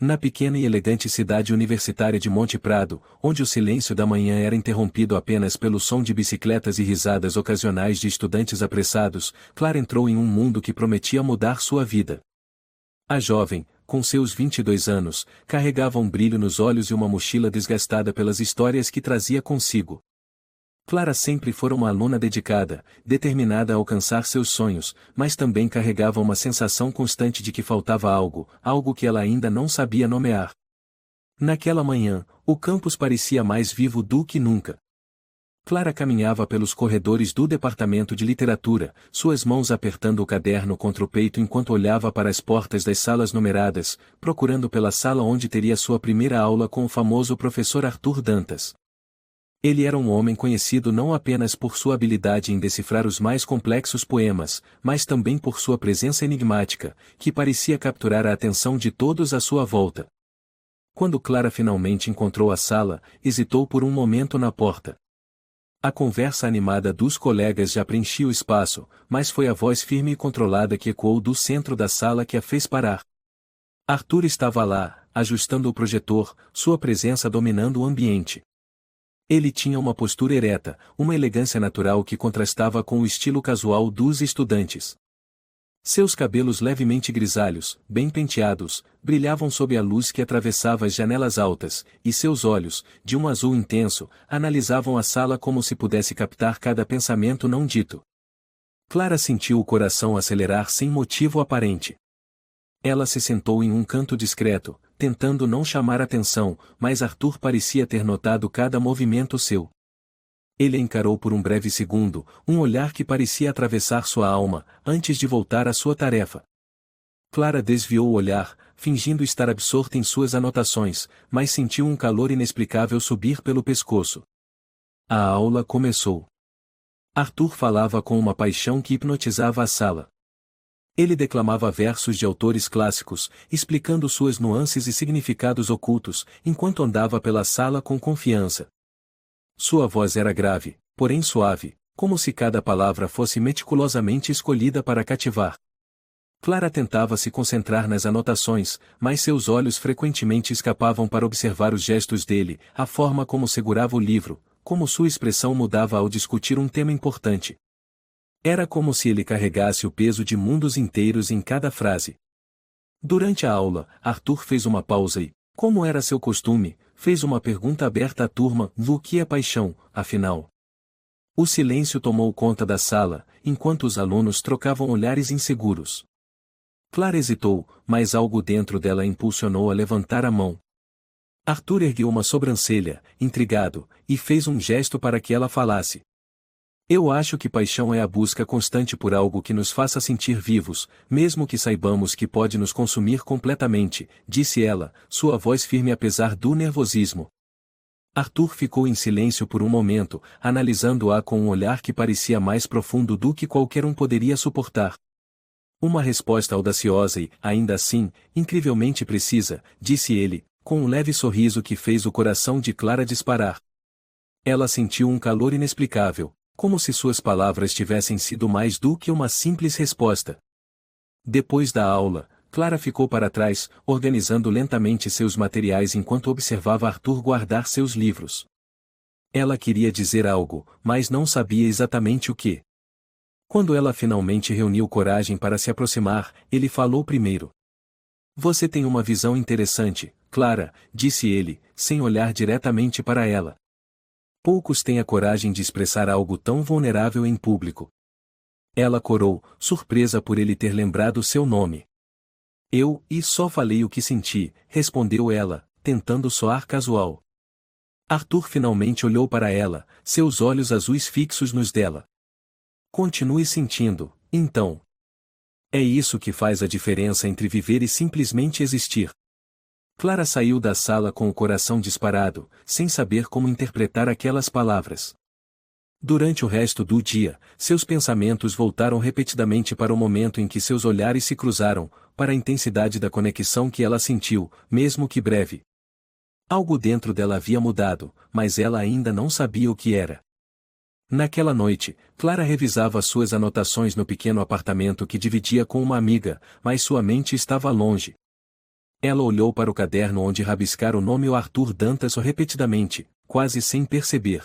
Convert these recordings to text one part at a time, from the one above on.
Na pequena e elegante cidade universitária de Monte Prado, onde o silêncio da manhã era interrompido apenas pelo som de bicicletas e risadas ocasionais de estudantes apressados, Clara entrou em um mundo que prometia mudar sua vida. A jovem, com seus 22 anos, carregava um brilho nos olhos e uma mochila desgastada pelas histórias que trazia consigo. Clara sempre fora uma aluna dedicada, determinada a alcançar seus sonhos, mas também carregava uma sensação constante de que faltava algo, algo que ela ainda não sabia nomear. Naquela manhã, o campus parecia mais vivo do que nunca. Clara caminhava pelos corredores do departamento de literatura, suas mãos apertando o caderno contra o peito enquanto olhava para as portas das salas numeradas, procurando pela sala onde teria sua primeira aula com o famoso professor Arthur Dantas. Ele era um homem conhecido não apenas por sua habilidade em decifrar os mais complexos poemas, mas também por sua presença enigmática, que parecia capturar a atenção de todos à sua volta. Quando Clara finalmente encontrou a sala, hesitou por um momento na porta. A conversa animada dos colegas já preenchia o espaço, mas foi a voz firme e controlada que ecoou do centro da sala que a fez parar. Arthur estava lá, ajustando o projetor, sua presença dominando o ambiente. Ele tinha uma postura ereta, uma elegância natural que contrastava com o estilo casual dos estudantes. Seus cabelos levemente grisalhos, bem penteados, brilhavam sob a luz que atravessava as janelas altas, e seus olhos, de um azul intenso, analisavam a sala como se pudesse captar cada pensamento não dito. Clara sentiu o coração acelerar sem motivo aparente. Ela se sentou em um canto discreto, tentando não chamar atenção, mas Arthur parecia ter notado cada movimento seu. Ele a encarou por um breve segundo, um olhar que parecia atravessar sua alma, antes de voltar à sua tarefa. Clara desviou o olhar, fingindo estar absorta em suas anotações, mas sentiu um calor inexplicável subir pelo pescoço. A aula começou. Arthur falava com uma paixão que hipnotizava a sala. Ele declamava versos de autores clássicos, explicando suas nuances e significados ocultos, enquanto andava pela sala com confiança. Sua voz era grave, porém suave, como se cada palavra fosse meticulosamente escolhida para cativar. Clara tentava se concentrar nas anotações, mas seus olhos frequentemente escapavam para observar os gestos dele, a forma como segurava o livro, como sua expressão mudava ao discutir um tema importante. Era como se ele carregasse o peso de mundos inteiros em cada frase. Durante a aula, Arthur fez uma pausa e, como era seu costume, fez uma pergunta aberta à turma: o que é paixão, afinal? O silêncio tomou conta da sala, enquanto os alunos trocavam olhares inseguros. Clara hesitou, mas algo dentro dela a impulsionou a levantar a mão. Arthur ergueu uma sobrancelha, intrigado, e fez um gesto para que ela falasse. Eu acho que paixão é a busca constante por algo que nos faça sentir vivos, mesmo que saibamos que pode nos consumir completamente, disse ela, sua voz firme apesar do nervosismo. Arthur ficou em silêncio por um momento, analisando-a com um olhar que parecia mais profundo do que qualquer um poderia suportar. Uma resposta audaciosa e, ainda assim, incrivelmente precisa, disse ele, com um leve sorriso que fez o coração de Clara disparar. Ela sentiu um calor inexplicável, como se suas palavras tivessem sido mais do que uma simples resposta. Depois da aula, Clara ficou para trás, organizando lentamente seus materiais enquanto observava Arthur guardar seus livros. Ela queria dizer algo, mas não sabia exatamente o que. Quando ela finalmente reuniu coragem para se aproximar, ele falou primeiro. Você tem uma visão interessante, Clara, disse ele, sem olhar diretamente para ela. Poucos têm a coragem de expressar algo tão vulnerável em público. Ela corou, surpresa por ele ter lembrado seu nome. Só falei o que senti, respondeu ela, tentando soar casual. Arthur finalmente olhou para ela, seus olhos azuis fixos nos dela. Continue sentindo, então. É isso que faz a diferença entre viver e simplesmente existir. Clara saiu da sala com o coração disparado, sem saber como interpretar aquelas palavras. Durante o resto do dia, seus pensamentos voltaram repetidamente para o momento em que seus olhares se cruzaram, para a intensidade da conexão que ela sentiu, mesmo que breve. Algo dentro dela havia mudado, mas ela ainda não sabia o que era. Naquela noite, Clara revisava suas anotações no pequeno apartamento que dividia com uma amiga, mas sua mente estava longe. Ela olhou para o caderno onde rabiscara o nome Arthur Dantas repetidamente, quase sem perceber.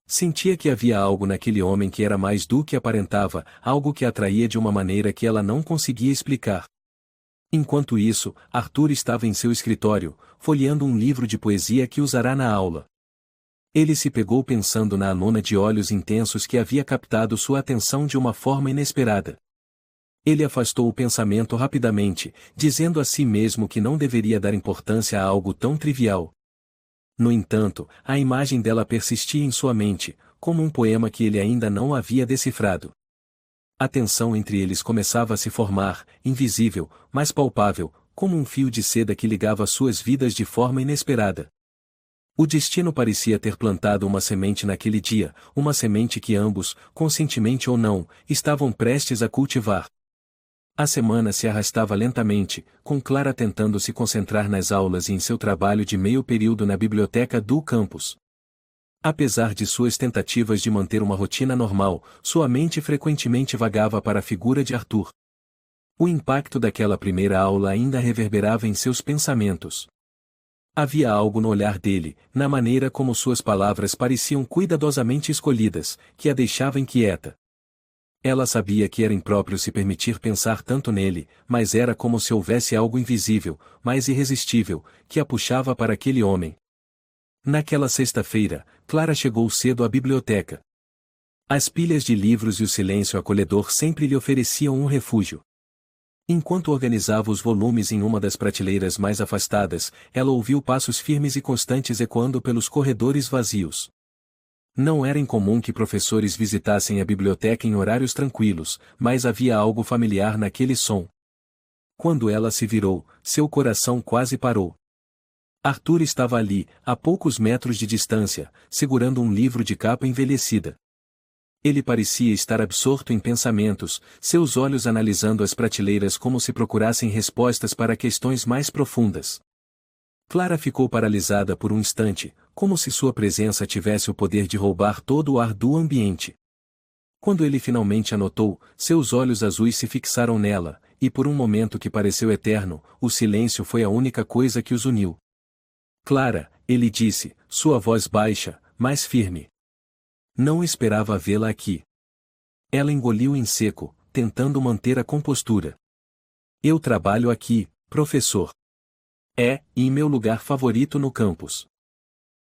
Sentia que havia algo naquele homem que era mais do que aparentava, algo que atraía de uma maneira que ela não conseguia explicar. Enquanto isso, Arthur estava em seu escritório, folheando um livro de poesia que usará na aula. Ele se pegou pensando na aluna de olhos intensos que havia captado sua atenção de uma forma inesperada. Ele afastou o pensamento rapidamente, dizendo a si mesmo que não deveria dar importância a algo tão trivial. No entanto, a imagem dela persistia em sua mente, como um poema que ele ainda não havia decifrado. A tensão entre eles começava a se formar, invisível, mas palpável, como um fio de seda que ligava suas vidas de forma inesperada. O destino parecia ter plantado uma semente naquele dia, uma semente que ambos, conscientemente ou não, estavam prestes a cultivar. A semana se arrastava lentamente, com Clara tentando se concentrar nas aulas e em seu trabalho de meio período na biblioteca do campus. Apesar de suas tentativas de manter uma rotina normal, sua mente frequentemente vagava para a figura de Arthur. O impacto daquela primeira aula ainda reverberava em seus pensamentos. Havia algo no olhar dele, na maneira como suas palavras pareciam cuidadosamente escolhidas, que a deixava inquieta. Ela sabia que era impróprio se permitir pensar tanto nele, mas era como se houvesse algo invisível, mas irresistível, que a puxava para aquele homem. Naquela sexta-feira, Clara chegou cedo à biblioteca. As pilhas de livros e o silêncio acolhedor sempre lhe ofereciam um refúgio. Enquanto organizava os volumes em uma das prateleiras mais afastadas, ela ouviu passos firmes e constantes ecoando pelos corredores vazios. Não era incomum que professores visitassem a biblioteca em horários tranquilos, mas havia algo familiar naquele som. Quando ela se virou, seu coração quase parou. Arthur estava ali, a poucos metros de distância, segurando um livro de capa envelhecida. Ele parecia estar absorto em pensamentos, seus olhos analisando as prateleiras como se procurassem respostas para questões mais profundas. Clara ficou paralisada por um instante, como se sua presença tivesse o poder de roubar todo o ar do ambiente. Quando ele finalmente a notou, seus olhos azuis se fixaram nela, e por um momento que pareceu eterno, o silêncio foi a única coisa que os uniu. Clara, ele disse, sua voz baixa, mas firme. Não esperava vê-la aqui. Ela engoliu em seco, tentando manter a compostura. Eu trabalho aqui, professor. E meu lugar favorito no campus.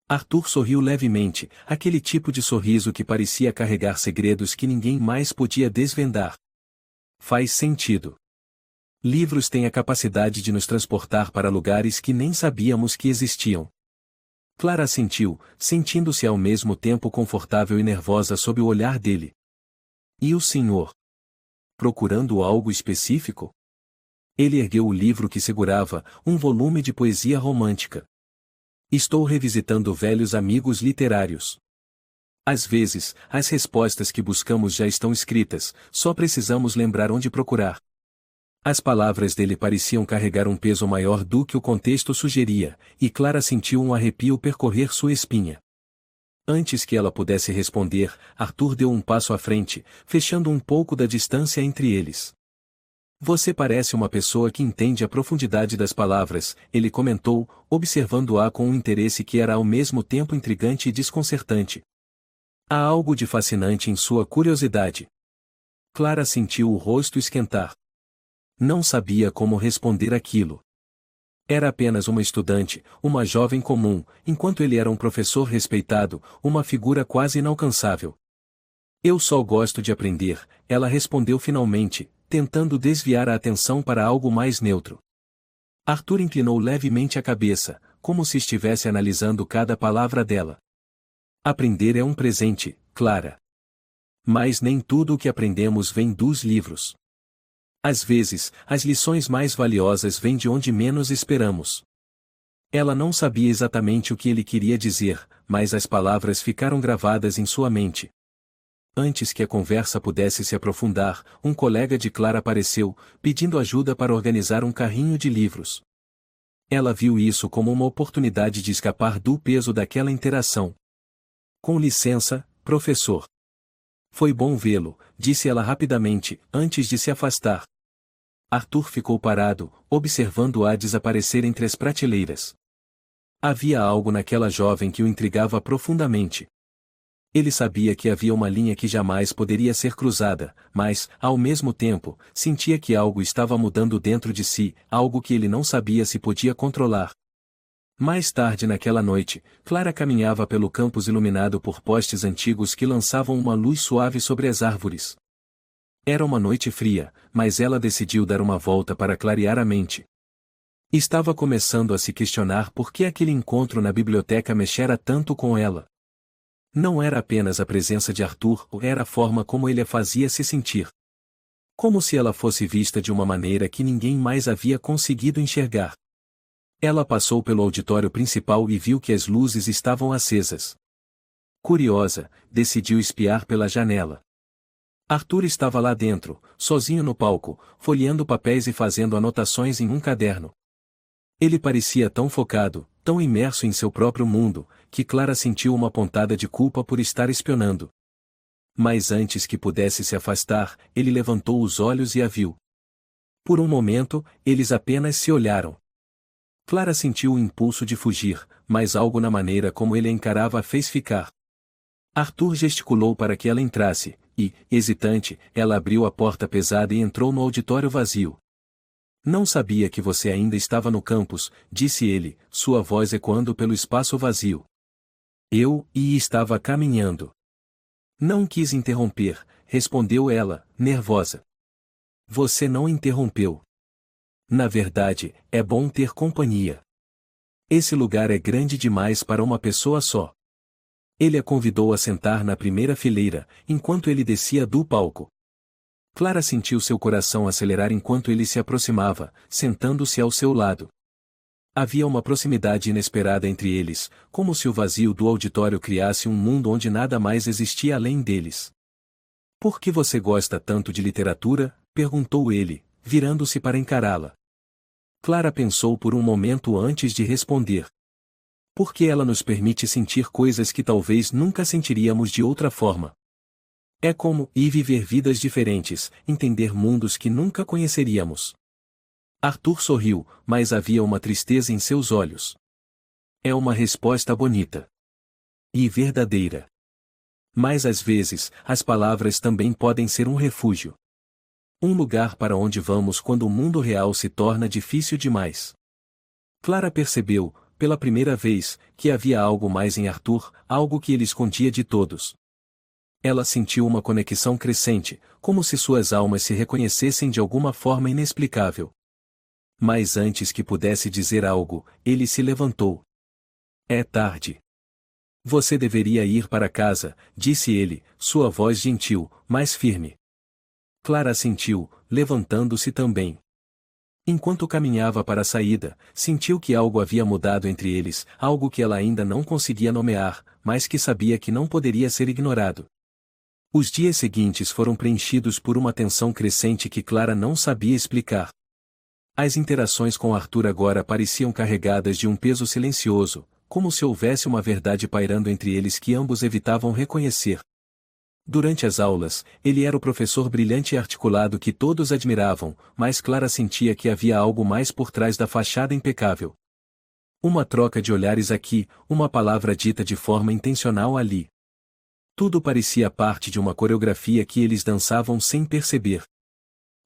Arthur sorriu levemente, aquele tipo de sorriso que parecia carregar segredos que ninguém mais podia desvendar. Faz sentido. Livros têm a capacidade de nos transportar para lugares que nem sabíamos que existiam. Clara assentiu, sentindo-se ao mesmo tempo confortável e nervosa sob o olhar dele. E o senhor? Procurando algo específico? Ele ergueu o livro que segurava, um volume de poesia romântica. Estou revisitando velhos amigos literários. Às vezes, as respostas que buscamos já estão escritas, só precisamos lembrar onde procurar. As palavras dele pareciam carregar um peso maior do que o contexto sugeria, e Clara sentiu um arrepio percorrer sua espinha. Antes que ela pudesse responder, Arthur deu um passo à frente, fechando um pouco da distância entre eles. Você parece uma pessoa que entende a profundidade das palavras, ele comentou, observando-a com um interesse que era ao mesmo tempo intrigante e desconcertante. Há algo de fascinante em sua curiosidade. Clara sentiu o rosto esquentar. Não sabia como responder aquilo. Era apenas uma estudante, uma jovem comum, enquanto ele era um professor respeitado, uma figura quase inalcançável. Eu só gosto de aprender, ela respondeu finalmente, tentando desviar a atenção para algo mais neutro. Arthur inclinou levemente a cabeça, como se estivesse analisando cada palavra dela. Aprender é um presente, Clara. Mas nem tudo o que aprendemos vem dos livros. Às vezes, as lições mais valiosas vêm de onde menos esperamos. Ela não sabia exatamente o que ele queria dizer, mas as palavras ficaram gravadas em sua mente. Antes que a conversa pudesse se aprofundar, um colega de Clara apareceu, pedindo ajuda para organizar um carrinho de livros. Ela viu isso como uma oportunidade de escapar do peso daquela interação. Com licença, professor. Foi bom vê-lo, disse ela rapidamente, antes de se afastar. Arthur ficou parado, observando-a desaparecer entre as prateleiras. Havia algo naquela jovem que o intrigava profundamente. Ele sabia que havia uma linha que jamais poderia ser cruzada, mas, ao mesmo tempo, sentia que algo estava mudando dentro de si, algo que ele não sabia se podia controlar. Mais tarde naquela noite, Clara caminhava pelo campus iluminado por postes antigos que lançavam uma luz suave sobre as árvores. Era uma noite fria, mas ela decidiu dar uma volta para clarear a mente. Estava começando a se questionar por que aquele encontro na biblioteca mexera tanto com ela. Não era apenas a presença de Arthur, era a forma como ele a fazia se sentir. Como se ela fosse vista de uma maneira que ninguém mais havia conseguido enxergar. Ela passou pelo auditório principal e viu que as luzes estavam acesas. Curiosa, decidiu espiar pela janela. Arthur estava lá dentro, sozinho no palco, folheando papéis e fazendo anotações em um caderno. Ele parecia tão focado, tão imerso em seu próprio mundo, que Clara sentiu uma pontada de culpa por estar espionando. Mas antes que pudesse se afastar, ele levantou os olhos e a viu. Por um momento, eles apenas se olharam. Clara sentiu o impulso de fugir, mas algo na maneira como ele a encarava a fez ficar. Arthur gesticulou para que ela entrasse, e, hesitante, ela abriu a porta pesada e entrou no auditório vazio. Não sabia que você ainda estava no campus, disse ele, sua voz ecoando pelo espaço vazio. Estava caminhando. Não quis interromper, respondeu ela, nervosa. Você não interrompeu. Na verdade, é bom ter companhia. Esse lugar é grande demais para uma pessoa só. Ele a convidou a sentar na primeira fileira, enquanto ele descia do palco. Clara sentiu seu coração acelerar enquanto ele se aproximava, sentando-se ao seu lado. Havia uma proximidade inesperada entre eles, como se o vazio do auditório criasse um mundo onde nada mais existia além deles. Por que você gosta tanto de literatura? Perguntou ele, virando-se para encará-la. Clara pensou por um momento antes de responder. Porque ela nos permite sentir coisas que talvez nunca sentiríamos de outra forma. É como viver vidas diferentes, entender mundos que nunca conheceríamos. Arthur sorriu, mas havia uma tristeza em seus olhos. É uma resposta bonita. E verdadeira. Mas às vezes, as palavras também podem ser um refúgio. Um lugar para onde vamos quando o mundo real se torna difícil demais. Clara percebeu, pela primeira vez, que havia algo mais em Arthur, algo que ele escondia de todos. Ela sentiu uma conexão crescente, como se suas almas se reconhecessem de alguma forma inexplicável. Mas antes que pudesse dizer algo, ele se levantou. É tarde. Você deveria ir para casa, disse ele, sua voz gentil, mas firme. Clara assentiu, levantando-se também. Enquanto caminhava para a saída, sentiu que algo havia mudado entre eles, algo que ela ainda não conseguia nomear, mas que sabia que não poderia ser ignorado. Os dias seguintes foram preenchidos por uma tensão crescente que Clara não sabia explicar. As interações com Arthur agora pareciam carregadas de um peso silencioso, como se houvesse uma verdade pairando entre eles que ambos evitavam reconhecer. Durante as aulas, ele era o professor brilhante e articulado que todos admiravam, mas Clara sentia que havia algo mais por trás da fachada impecável. Uma troca de olhares aqui, uma palavra dita de forma intencional ali. Tudo parecia parte de uma coreografia que eles dançavam sem perceber.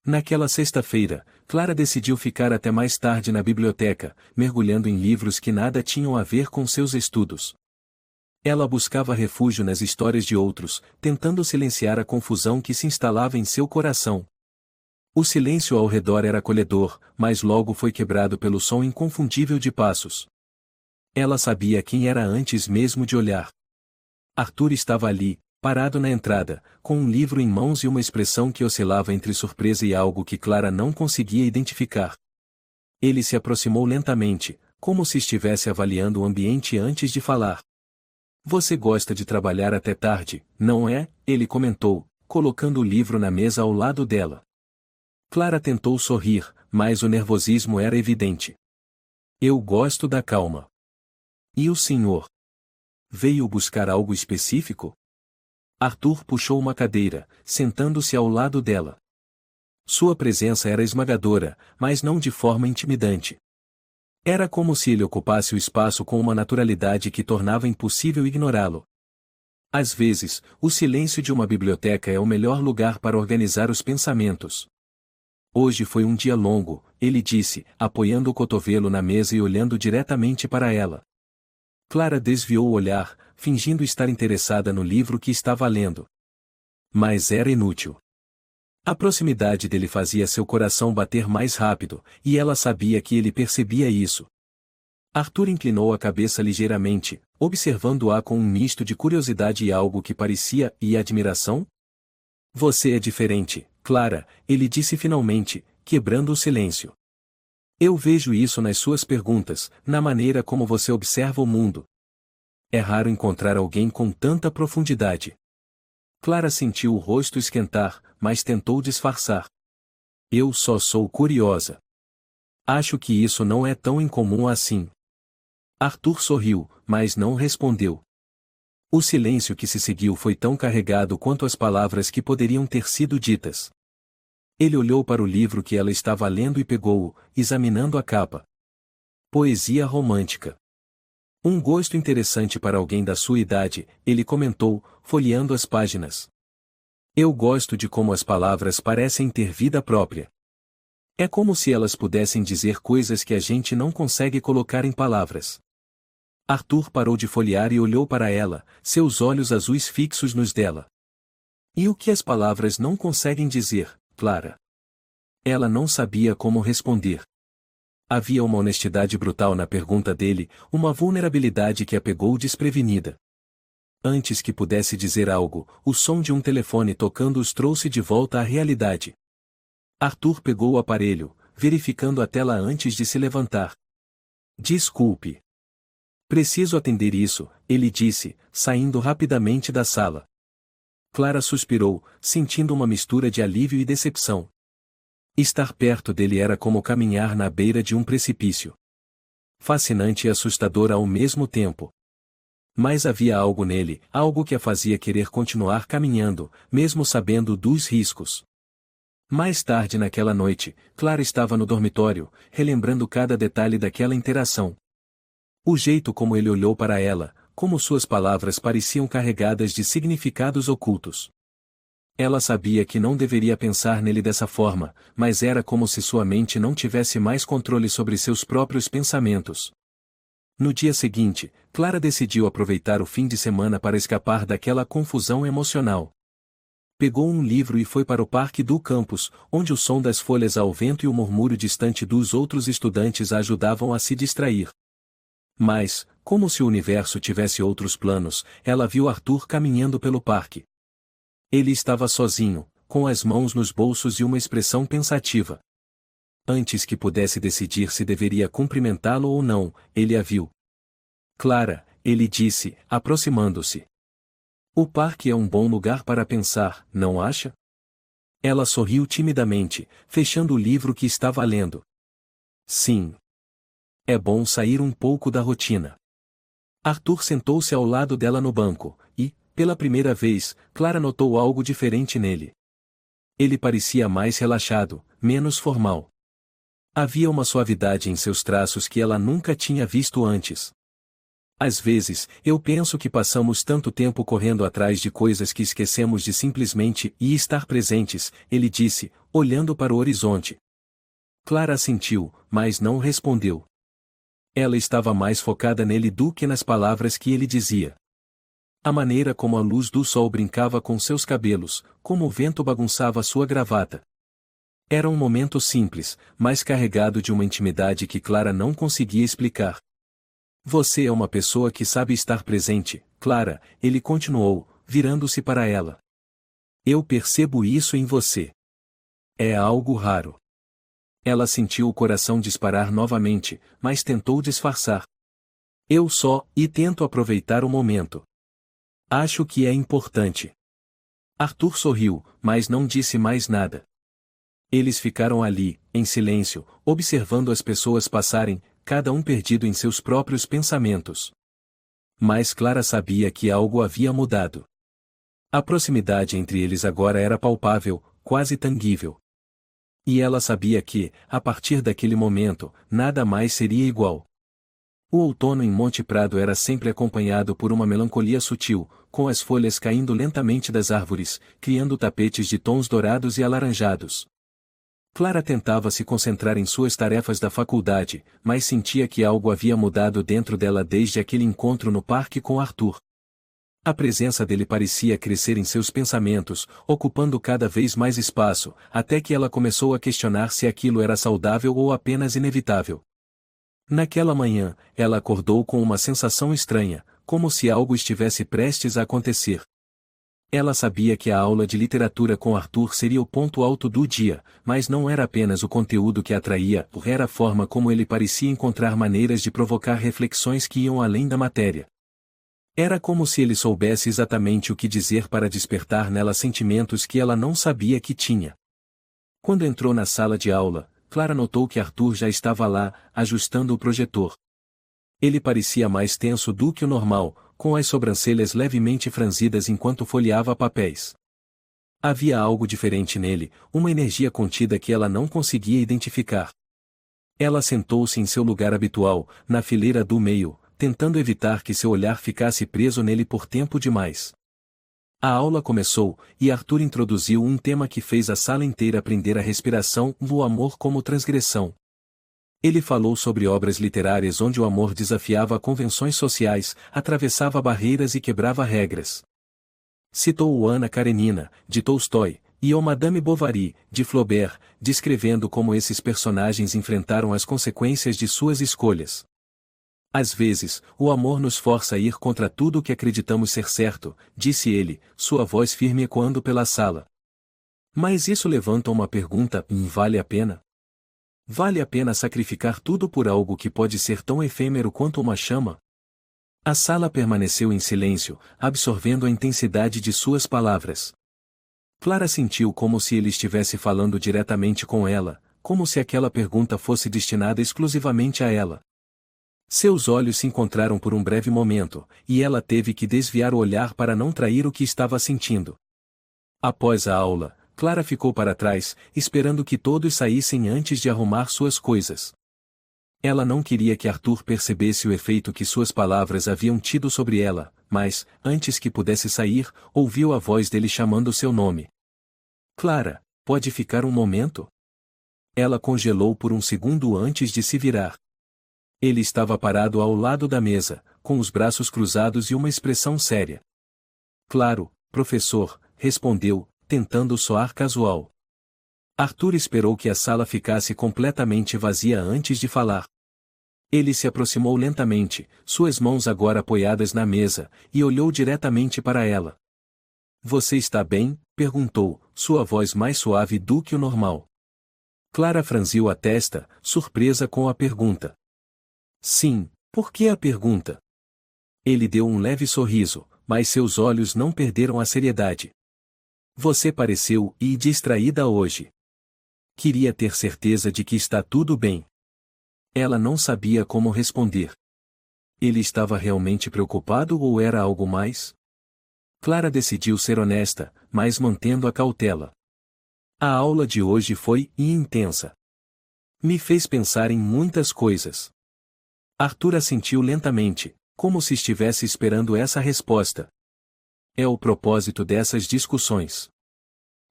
Naquela sexta-feira, Clara decidiu ficar até mais tarde na biblioteca, mergulhando em livros que nada tinham a ver com seus estudos. Ela buscava refúgio nas histórias de outros, tentando silenciar a confusão que se instalava em seu coração. O silêncio ao redor era acolhedor, mas logo foi quebrado pelo som inconfundível de passos. Ela sabia quem era antes mesmo de olhar. Arthur estava ali, parado na entrada, com um livro em mãos e uma expressão que oscilava entre surpresa e algo que Clara não conseguia identificar. Ele se aproximou lentamente, como se estivesse avaliando o ambiente antes de falar. Você gosta de trabalhar até tarde, não é? Ele comentou, colocando o livro na mesa ao lado dela. Clara tentou sorrir, mas o nervosismo era evidente. Eu gosto da calma. E o senhor? Veio buscar algo específico? Arthur puxou uma cadeira, sentando-se ao lado dela. Sua presença era esmagadora, mas não de forma intimidante. Era como se ele ocupasse o espaço com uma naturalidade que tornava impossível ignorá-lo. Às vezes, o silêncio de uma biblioteca é o melhor lugar para organizar os pensamentos. Hoje foi um dia longo, ele disse, apoiando o cotovelo na mesa e olhando diretamente para ela. Clara desviou o olhar, fingindo estar interessada no livro que estava lendo. Mas era inútil. A proximidade dele fazia seu coração bater mais rápido, e ela sabia que ele percebia isso. Arthur inclinou a cabeça ligeiramente, observando-a com um misto de curiosidade e algo que parecia admiração. Você é diferente, Clara, ele disse finalmente, quebrando o silêncio. Eu vejo isso nas suas perguntas, na maneira como você observa o mundo. É raro encontrar alguém com tanta profundidade. Clara sentiu o rosto esquentar, mas tentou disfarçar. Eu só sou curiosa. Acho que isso não é tão incomum assim. Arthur sorriu, mas não respondeu. O silêncio que se seguiu foi tão carregado quanto as palavras que poderiam ter sido ditas. Ele olhou para o livro que ela estava lendo e pegou-o, examinando a capa. Poesia romântica. Um gosto interessante para alguém da sua idade, ele comentou, folheando as páginas. Eu gosto de como as palavras parecem ter vida própria. É como se elas pudessem dizer coisas que a gente não consegue colocar em palavras. Arthur parou de folhear e olhou para ela, seus olhos azuis fixos nos dela. E o que as palavras não conseguem dizer, Clara? Ela não sabia como responder. Havia uma honestidade brutal na pergunta dele, uma vulnerabilidade que a pegou desprevenida. Antes que pudesse dizer algo, o som de um telefone tocando os trouxe de volta à realidade. Arthur pegou o aparelho, verificando a tela antes de se levantar. Desculpe. Preciso atender isso, ele disse, saindo rapidamente da sala. Clara suspirou, sentindo uma mistura de alívio e decepção. Estar perto dele era como caminhar na beira de um precipício. Fascinante e assustador ao mesmo tempo. Mas havia algo nele, algo que a fazia querer continuar caminhando, mesmo sabendo dos riscos. Mais tarde naquela noite, Clara estava no dormitório, relembrando cada detalhe daquela interação. O jeito como ele olhou para ela, como suas palavras pareciam carregadas de significados ocultos. Ela sabia que não deveria pensar nele dessa forma, mas era como se sua mente não tivesse mais controle sobre seus próprios pensamentos. No dia seguinte, Clara decidiu aproveitar o fim de semana para escapar daquela confusão emocional. Pegou um livro e foi para o parque do campus, onde o som das folhas ao vento e o murmúrio distante dos outros estudantes a ajudavam a se distrair. Mas, como se o universo tivesse outros planos, ela viu Arthur caminhando pelo parque. Ele estava sozinho, com as mãos nos bolsos e uma expressão pensativa. Antes que pudesse decidir se deveria cumprimentá-lo ou não, ele a viu. Clara, ele disse, aproximando-se. O parque é um bom lugar para pensar, não acha? Ela sorriu timidamente, fechando o livro que estava lendo. Sim. É bom sair um pouco da rotina. Arthur sentou-se ao lado dela no banco, e, pela primeira vez, Clara notou algo diferente nele. Ele parecia mais relaxado, menos formal. Havia uma suavidade em seus traços que ela nunca tinha visto antes. Às vezes, eu penso que passamos tanto tempo correndo atrás de coisas que esquecemos de simplesmente estar presentes, ele disse, olhando para o horizonte. Clara assentiu, mas não respondeu. Ela estava mais focada nele do que nas palavras que ele dizia. A maneira como a luz do sol brincava com seus cabelos, como o vento bagunçava sua gravata. Era um momento simples, mas carregado de uma intimidade que Clara não conseguia explicar. Você é uma pessoa que sabe estar presente, Clara, ele continuou, virando-se para ela. Eu percebo isso em você. É algo raro. Ela sentiu o coração disparar novamente, mas tentou disfarçar. Eu só tento aproveitar o momento. Acho que é importante. Arthur sorriu, mas não disse mais nada. Eles ficaram ali, em silêncio, observando as pessoas passarem, cada um perdido em seus próprios pensamentos. Mas Clara sabia que algo havia mudado. A proximidade entre eles agora era palpável, quase tangível. E ela sabia que, a partir daquele momento, nada mais seria igual. O outono em Monte Prado era sempre acompanhado por uma melancolia sutil, com as folhas caindo lentamente das árvores, criando tapetes de tons dourados e alaranjados. Clara tentava se concentrar em suas tarefas da faculdade, mas sentia que algo havia mudado dentro dela desde aquele encontro no parque com Arthur. A presença dele parecia crescer em seus pensamentos, ocupando cada vez mais espaço, até que ela começou a questionar se aquilo era saudável ou apenas inevitável. Naquela manhã, ela acordou com uma sensação estranha, como se algo estivesse prestes a acontecer. Ela sabia que a aula de literatura com Arthur seria o ponto alto do dia, mas não era apenas o conteúdo que atraía, era a forma como ele parecia encontrar maneiras de provocar reflexões que iam além da matéria. Era como se ele soubesse exatamente o que dizer para despertar nela sentimentos que ela não sabia que tinha. Quando entrou na sala de aula, Clara notou que Arthur já estava lá, ajustando o projetor. Ele parecia mais tenso do que o normal, com as sobrancelhas levemente franzidas enquanto folheava papéis. Havia algo diferente nele, uma energia contida que ela não conseguia identificar. Ela sentou-se em seu lugar habitual, na fileira do meio, tentando evitar que seu olhar ficasse preso nele por tempo demais. A aula começou, e Arthur introduziu um tema que fez a sala inteira aprender a respiração, o amor como transgressão. Ele falou sobre obras literárias onde o amor desafiava convenções sociais, atravessava barreiras e quebrava regras. Citou o Ana Karenina, de Tolstói, e o Madame Bovary, de Flaubert, descrevendo como esses personagens enfrentaram as consequências de suas escolhas. Às vezes, o amor nos força a ir contra tudo o que acreditamos ser certo, disse ele, sua voz firme ecoando pela sala. Mas isso levanta uma pergunta: vale a pena? Vale a pena sacrificar tudo por algo que pode ser tão efêmero quanto uma chama? A sala permaneceu em silêncio, absorvendo a intensidade de suas palavras. Clara sentiu como se ele estivesse falando diretamente com ela, como se aquela pergunta fosse destinada exclusivamente a ela. Seus olhos se encontraram por um breve momento, e ela teve que desviar o olhar para não trair o que estava sentindo. Após a aula, Clara ficou para trás, esperando que todos saíssem antes de arrumar suas coisas. Ela não queria que Arthur percebesse o efeito que suas palavras haviam tido sobre ela, mas, antes que pudesse sair, ouviu a voz dele chamando seu nome. Clara, pode ficar um momento? Ela congelou por um segundo antes de se virar. Ele estava parado ao lado da mesa, com os braços cruzados e uma expressão séria. Claro, professor, respondeu, tentando soar casual. Arthur esperou que a sala ficasse completamente vazia antes de falar. Ele se aproximou lentamente, suas mãos agora apoiadas na mesa, e olhou diretamente para ela. Você está bem? Perguntou, sua voz mais suave do que o normal. Clara franziu a testa, surpresa com a pergunta. Sim, por que a pergunta? Ele deu um leve sorriso, mas seus olhos não perderam a seriedade. Você pareceu distraída hoje. Queria ter certeza de que está tudo bem. Ela não sabia como responder. Ele estava realmente preocupado ou era algo mais? Clara decidiu ser honesta, mas mantendo a cautela. A aula de hoje foi intensa. Me fez pensar em muitas coisas. Arthur assentiu lentamente, como se estivesse esperando essa resposta. É o propósito dessas discussões.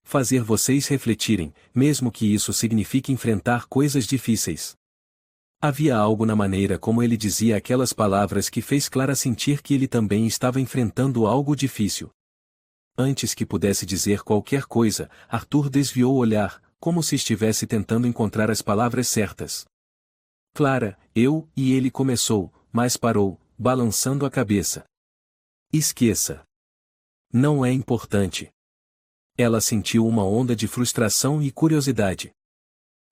Fazer vocês refletirem, mesmo que isso signifique enfrentar coisas difíceis. Havia algo na maneira como ele dizia aquelas palavras que fez Clara sentir que ele também estava enfrentando algo difícil. Antes que pudesse dizer qualquer coisa, Arthur desviou o olhar, como se estivesse tentando encontrar as palavras certas. Clara, e ele começou, mas parou, balançando a cabeça. Esqueça. Não é importante. Ela sentiu uma onda de frustração e curiosidade.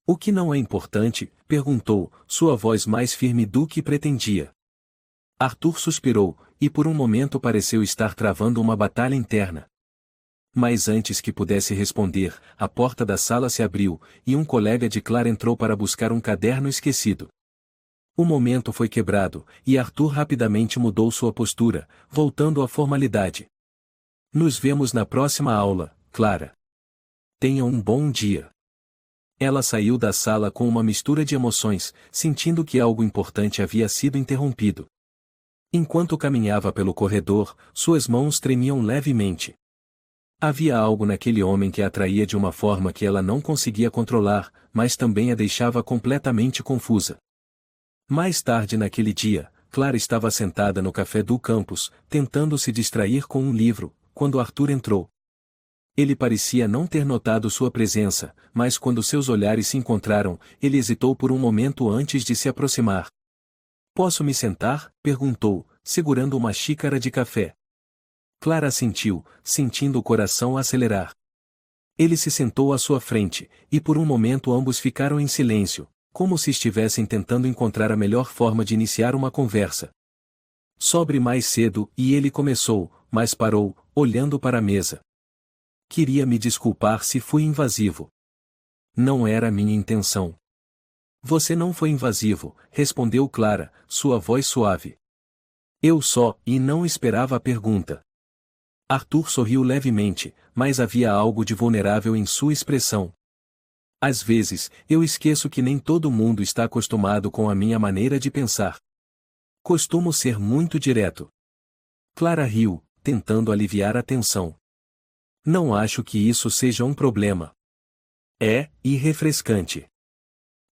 O que não é importante? Perguntou, sua voz mais firme do que pretendia. Arthur suspirou, e por um momento pareceu estar travando uma batalha interna. Mas antes que pudesse responder, a porta da sala se abriu, e um colega de Clara entrou para buscar um caderno esquecido. O momento foi quebrado, e Arthur rapidamente mudou sua postura, voltando à formalidade. Nos vemos na próxima aula, Clara. Tenha um bom dia. Ela saiu da sala com uma mistura de emoções, sentindo que algo importante havia sido interrompido. Enquanto caminhava pelo corredor, suas mãos tremiam levemente. Havia algo naquele homem que a atraía de uma forma que ela não conseguia controlar, mas também a deixava completamente confusa. Mais tarde naquele dia, Clara estava sentada no café do campus, tentando se distrair com um livro, quando Arthur entrou. Ele parecia não ter notado sua presença, mas quando seus olhares se encontraram, ele hesitou por um momento antes de se aproximar. "Posso me sentar?" perguntou, segurando uma xícara de café. Clara assentiu, sentindo o coração acelerar. Ele se sentou à sua frente, e por um momento ambos ficaram em silêncio, como se estivessem tentando encontrar a melhor forma de iniciar uma conversa. "Sobre mais cedo", e ele começou, mas parou, olhando para a mesa. "Queria me desculpar se fui invasivo. Não era minha intenção." "Você não foi invasivo", respondeu Clara, sua voz suave. "Eu só", e não esperava a pergunta. Arthur sorriu levemente, mas havia algo de vulnerável em sua expressão. "Às vezes, eu esqueço que nem todo mundo está acostumado com a minha maneira de pensar. Costumo ser muito direto." Clara riu, tentando aliviar a tensão. "Não acho que isso seja um problema. É refrescante."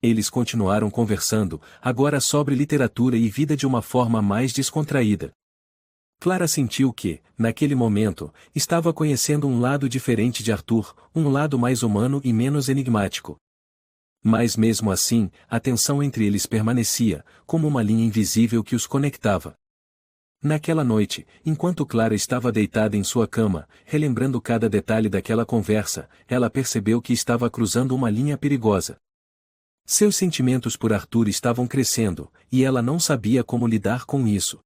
Eles continuaram conversando, agora sobre literatura e vida de uma forma mais descontraída. Clara sentiu que, naquele momento, estava conhecendo um lado diferente de Arthur, um lado mais humano e menos enigmático. Mas mesmo assim, a tensão entre eles permanecia, como uma linha invisível que os conectava. Naquela noite, enquanto Clara estava deitada em sua cama, relembrando cada detalhe daquela conversa, ela percebeu que estava cruzando uma linha perigosa. Seus sentimentos por Arthur estavam crescendo, e ela não sabia como lidar com isso.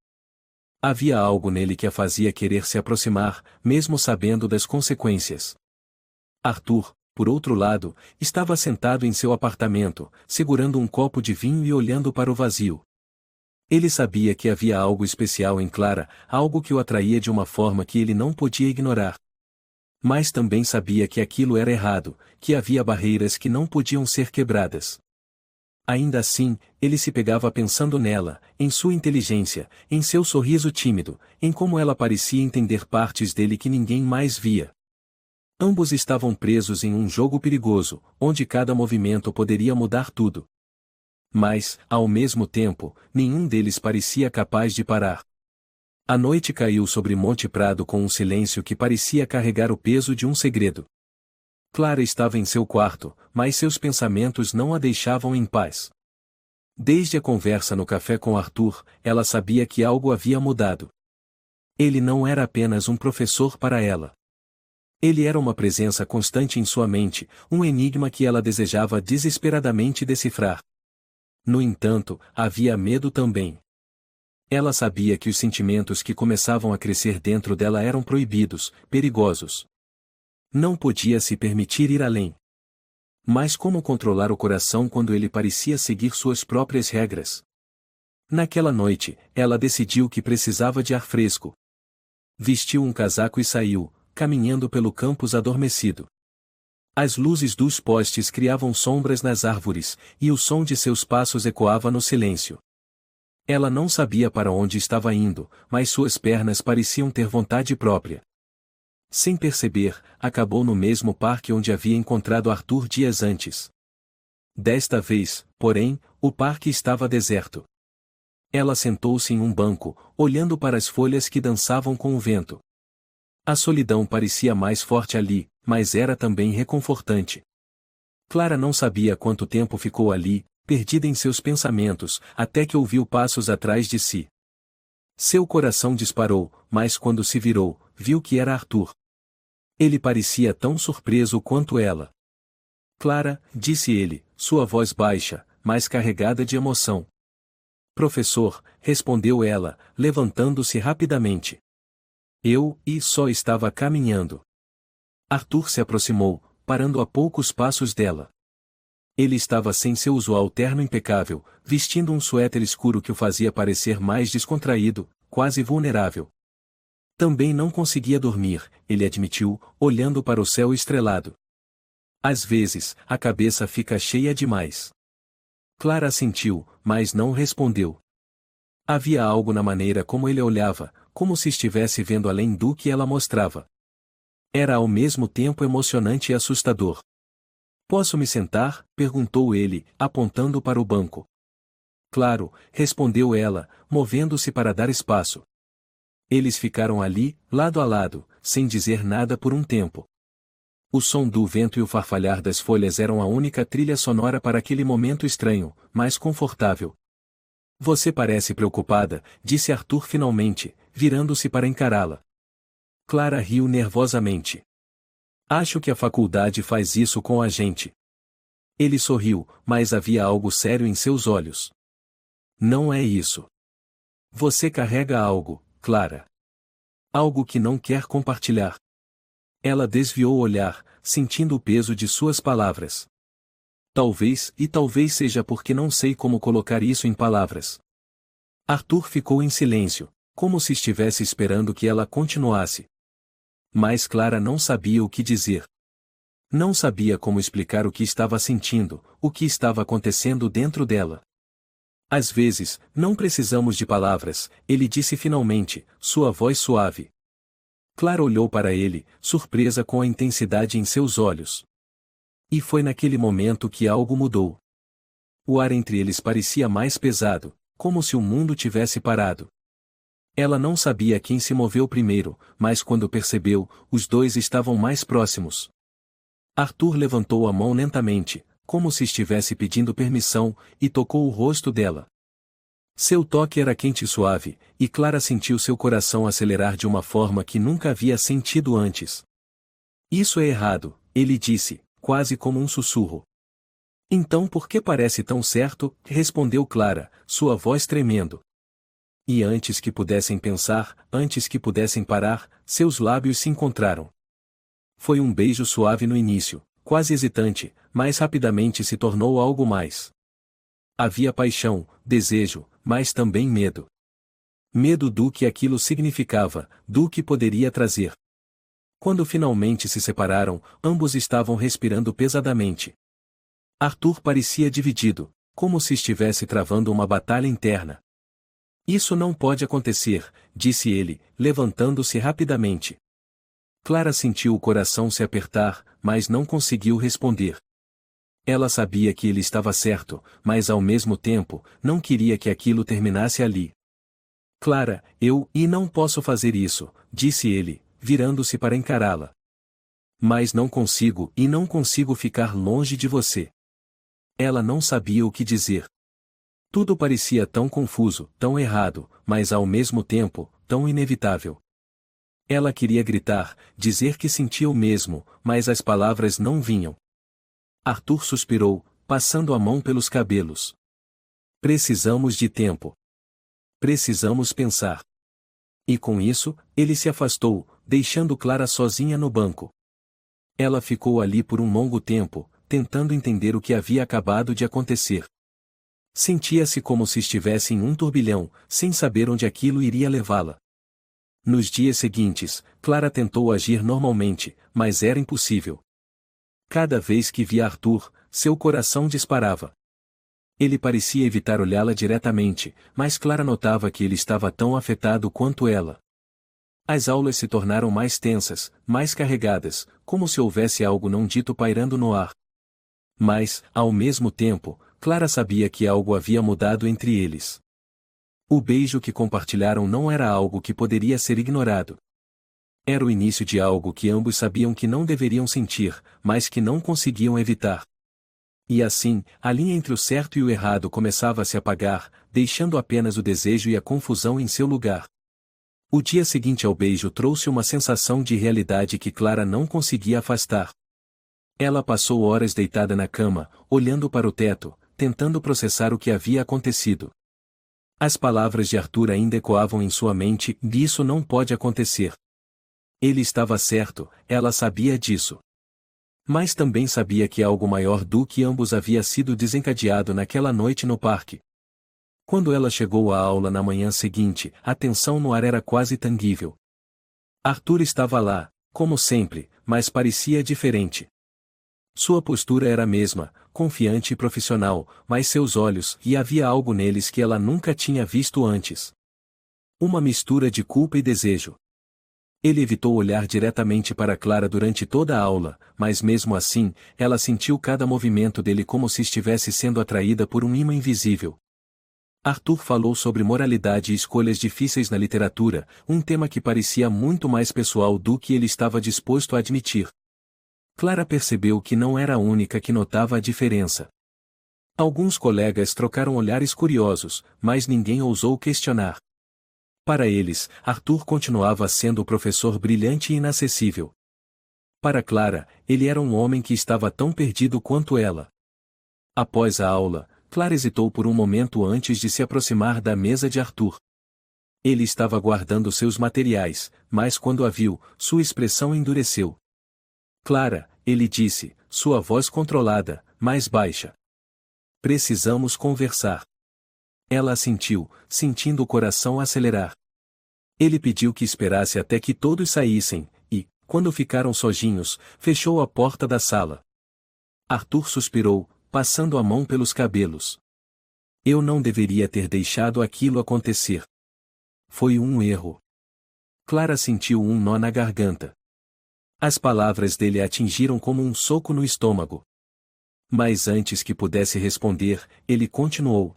Havia algo nele que a fazia querer se aproximar, mesmo sabendo das consequências. Arthur, por outro lado, estava sentado em seu apartamento, segurando um copo de vinho e olhando para o vazio. Ele sabia que havia algo especial em Clara, algo que o atraía de uma forma que ele não podia ignorar. Mas também sabia que aquilo era errado, que havia barreiras que não podiam ser quebradas. Ainda assim, ele se pegava pensando nela, em sua inteligência, em seu sorriso tímido, em como ela parecia entender partes dele que ninguém mais via. Ambos estavam presos em um jogo perigoso, onde cada movimento poderia mudar tudo. Mas, ao mesmo tempo, nenhum deles parecia capaz de parar. A noite caiu sobre Monte Prado com um silêncio que parecia carregar o peso de um segredo. Clara estava em seu quarto, mas seus pensamentos não a deixavam em paz. Desde a conversa no café com Arthur, ela sabia que algo havia mudado. Ele não era apenas um professor para ela. Ele era uma presença constante em sua mente, um enigma que ela desejava desesperadamente decifrar. No entanto, havia medo também. Ela sabia que os sentimentos que começavam a crescer dentro dela eram proibidos, perigosos. Não podia se permitir ir além. Mas como controlar o coração quando ele parecia seguir suas próprias regras? Naquela noite, ela decidiu que precisava de ar fresco. Vestiu um casaco e saiu, caminhando pelo campus adormecido. As luzes dos postes criavam sombras nas árvores, e o som de seus passos ecoava no silêncio. Ela não sabia para onde estava indo, mas suas pernas pareciam ter vontade própria. Sem perceber, acabou no mesmo parque onde havia encontrado Arthur dias antes. Desta vez, porém, o parque estava deserto. Ela sentou-se em um banco, olhando para as folhas que dançavam com o vento. A solidão parecia mais forte ali, mas era também reconfortante. Clara não sabia quanto tempo ficou ali, perdida em seus pensamentos, até que ouviu passos atrás de si. Seu coração disparou, mas quando se virou, viu que era Arthur. Ele parecia tão surpreso quanto ela. "Clara", disse ele, sua voz baixa, mas carregada de emoção. "Professor", respondeu ela, levantando-se rapidamente. Só estava caminhando." Arthur se aproximou, parando a poucos passos dela. Ele estava sem seu usual terno impecável, vestindo um suéter escuro que o fazia parecer mais descontraído, quase vulnerável. Também não conseguia dormir, ele admitiu, olhando para o céu estrelado. Às vezes, a cabeça fica cheia demais. Clara assentiu, mas não respondeu. Havia algo na maneira como ele olhava, como se estivesse vendo além do que ela mostrava. Era ao mesmo tempo emocionante e assustador. Posso me sentar? Perguntou ele, apontando para o banco. Claro, respondeu ela, movendo-se para dar espaço. Eles ficaram ali, lado a lado, sem dizer nada por um tempo. O som do vento e o farfalhar das folhas eram a única trilha sonora para aquele momento estranho, mas confortável. Você parece preocupada, disse Arthur finalmente, virando-se para encará-la. Clara riu nervosamente. Acho que a faculdade faz isso com a gente. Ele sorriu, mas havia algo sério em seus olhos. Não é isso. Você carrega algo, Clara. Algo que não quer compartilhar. Ela desviou o olhar, sentindo o peso de suas palavras. Talvez seja porque não sei como colocar isso em palavras. Arthur ficou em silêncio, como se estivesse esperando que ela continuasse. Mas Clara não sabia o que dizer. Não sabia como explicar o que estava sentindo, o que estava acontecendo dentro dela. Às vezes, não precisamos de palavras, ele disse finalmente, sua voz suave. Clara olhou para ele, surpresa com a intensidade em seus olhos. E foi naquele momento que algo mudou. O ar entre eles parecia mais pesado, como se o mundo tivesse parado. Ela não sabia quem se moveu primeiro, mas quando percebeu, os dois estavam mais próximos. Arthur levantou a mão lentamente, como se estivesse pedindo permissão, e tocou o rosto dela. Seu toque era quente e suave, e Clara sentiu seu coração acelerar de uma forma que nunca havia sentido antes. Isso é errado, ele disse, quase como um sussurro. Então por que parece tão certo? Respondeu Clara, sua voz tremendo. E antes que pudessem pensar, antes que pudessem parar, seus lábios se encontraram. Foi um beijo suave no início, quase hesitante, mas rapidamente se tornou algo mais. Havia paixão, desejo, mas também medo. Medo do que aquilo significava, do que poderia trazer. Quando finalmente se separaram, ambos estavam respirando pesadamente. Arthur parecia dividido, como se estivesse travando uma batalha interna. Isso não pode acontecer, disse ele, levantando-se rapidamente. Clara sentiu o coração se apertar, mas não conseguiu responder. Ela sabia que ele estava certo, mas ao mesmo tempo, não queria que aquilo terminasse ali. Clara, não posso fazer isso, disse ele, virando-se para encará-la. Mas não consigo ficar longe de você. Ela não sabia o que dizer. Tudo parecia tão confuso, tão errado, mas ao mesmo tempo, tão inevitável. Ela queria gritar, dizer que sentia o mesmo, mas as palavras não vinham. Arthur suspirou, passando a mão pelos cabelos. Precisamos de tempo. Precisamos pensar. E com isso, ele se afastou, deixando Clara sozinha no banco. Ela ficou ali por um longo tempo, tentando entender o que havia acabado de acontecer. Sentia-se como se estivesse em um turbilhão, sem saber onde aquilo iria levá-la. Nos dias seguintes, Clara tentou agir normalmente, mas era impossível. Cada vez que via Arthur, seu coração disparava. Ele parecia evitar olhá-la diretamente, mas Clara notava que ele estava tão afetado quanto ela. As aulas se tornaram mais tensas, mais carregadas, como se houvesse algo não dito pairando no ar. Mas, ao mesmo tempo, Clara sabia que algo havia mudado entre eles. O beijo que compartilharam não era algo que poderia ser ignorado. Era o início de algo que ambos sabiam que não deveriam sentir, mas que não conseguiam evitar. E assim, a linha entre o certo e o errado começava a se apagar, deixando apenas o desejo e a confusão em seu lugar. O dia seguinte ao beijo trouxe uma sensação de realidade que Clara não conseguia afastar. Ela passou horas deitada na cama, olhando para o teto, tentando processar o que havia acontecido. As palavras de Arthur ainda ecoavam em sua mente, isso não pode acontecer. Ele estava certo, ela sabia disso. Mas também sabia que algo maior do que ambos havia sido desencadeado naquela noite no parque. Quando ela chegou à aula na manhã seguinte, a tensão no ar era quase tangível. Arthur estava lá, como sempre, mas parecia diferente. Sua postura era a mesma, confiante e profissional, mas seus olhos, e havia algo neles que ela nunca tinha visto antes. Uma mistura de culpa e desejo. Ele evitou olhar diretamente para Clara durante toda a aula, mas mesmo assim, ela sentiu cada movimento dele como se estivesse sendo atraída por um imã invisível. Arthur falou sobre moralidade e escolhas difíceis na literatura, um tema que parecia muito mais pessoal do que ele estava disposto a admitir. Clara percebeu que não era a única que notava a diferença. Alguns colegas trocaram olhares curiosos, mas ninguém ousou questionar. Para eles, Arthur continuava sendo o professor brilhante e inacessível. Para Clara, ele era um homem que estava tão perdido quanto ela. Após a aula, Clara hesitou por um momento antes de se aproximar da mesa de Arthur. Ele estava guardando seus materiais, mas quando a viu, sua expressão endureceu. Clara, ele disse, sua voz controlada, mais baixa. Precisamos conversar. Ela assentiu, sentindo o coração acelerar. Ele pediu que esperasse até que todos saíssem, e, quando ficaram sozinhos, fechou a porta da sala. Arthur suspirou, passando a mão pelos cabelos. Eu não deveria ter deixado aquilo acontecer. Foi um erro. Clara sentiu um nó na garganta. As palavras dele a atingiram como um soco no estômago. Mas antes que pudesse responder, ele continuou.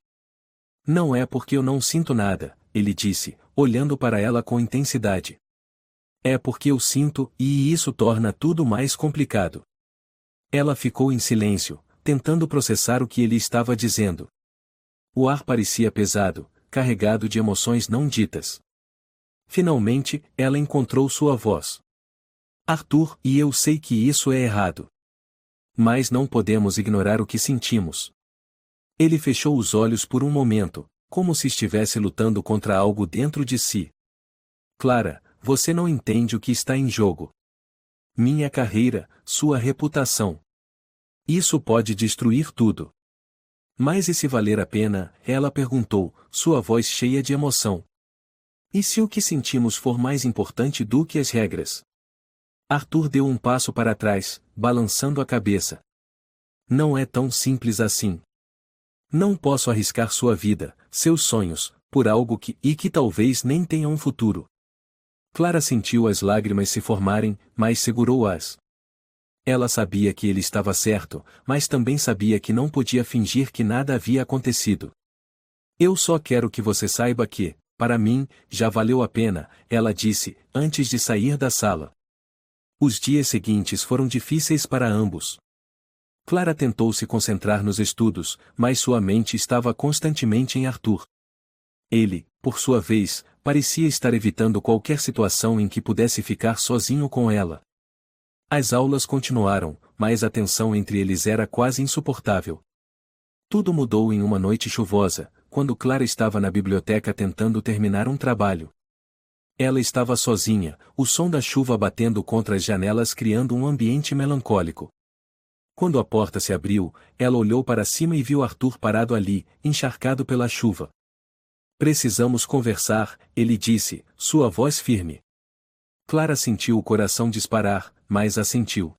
Não é porque eu não sinto nada, ele disse, olhando para ela com intensidade. É porque eu sinto, e isso torna tudo mais complicado. Ela ficou em silêncio, tentando processar o que ele estava dizendo. O ar parecia pesado, carregado de emoções não ditas. Finalmente, ela encontrou sua voz. Arthur, e eu sei que isso é errado. Mas não podemos ignorar o que sentimos. Ele fechou os olhos por um momento, como se estivesse lutando contra algo dentro de si. Clara, você não entende o que está em jogo. Minha carreira, sua reputação. Isso pode destruir tudo. Mas e se valer a pena? Ela perguntou, sua voz cheia de emoção. E se o que sentimos for mais importante do que as regras? Arthur deu um passo para trás, balançando a cabeça. Não é tão simples assim. Não posso arriscar sua vida, seus sonhos, por algo que talvez nem tenha um futuro. Clara sentiu as lágrimas se formarem, mas segurou-as. Ela sabia que ele estava certo, mas também sabia que não podia fingir que nada havia acontecido. Eu só quero que você saiba que, para mim, já valeu a pena, ela disse, antes de sair da sala. Os dias seguintes foram difíceis para ambos. Clara tentou se concentrar nos estudos, mas sua mente estava constantemente em Arthur. Ele, por sua vez, parecia estar evitando qualquer situação em que pudesse ficar sozinho com ela. As aulas continuaram, mas a tensão entre eles era quase insuportável. Tudo mudou em uma noite chuvosa, quando Clara estava na biblioteca tentando terminar um trabalho. Ela estava sozinha, o som da chuva batendo contra as janelas criando um ambiente melancólico. Quando a porta se abriu, ela olhou para cima e viu Arthur parado ali, encharcado pela chuva. Precisamos conversar, ele disse, sua voz firme. Clara sentiu o coração disparar, mas assentiu.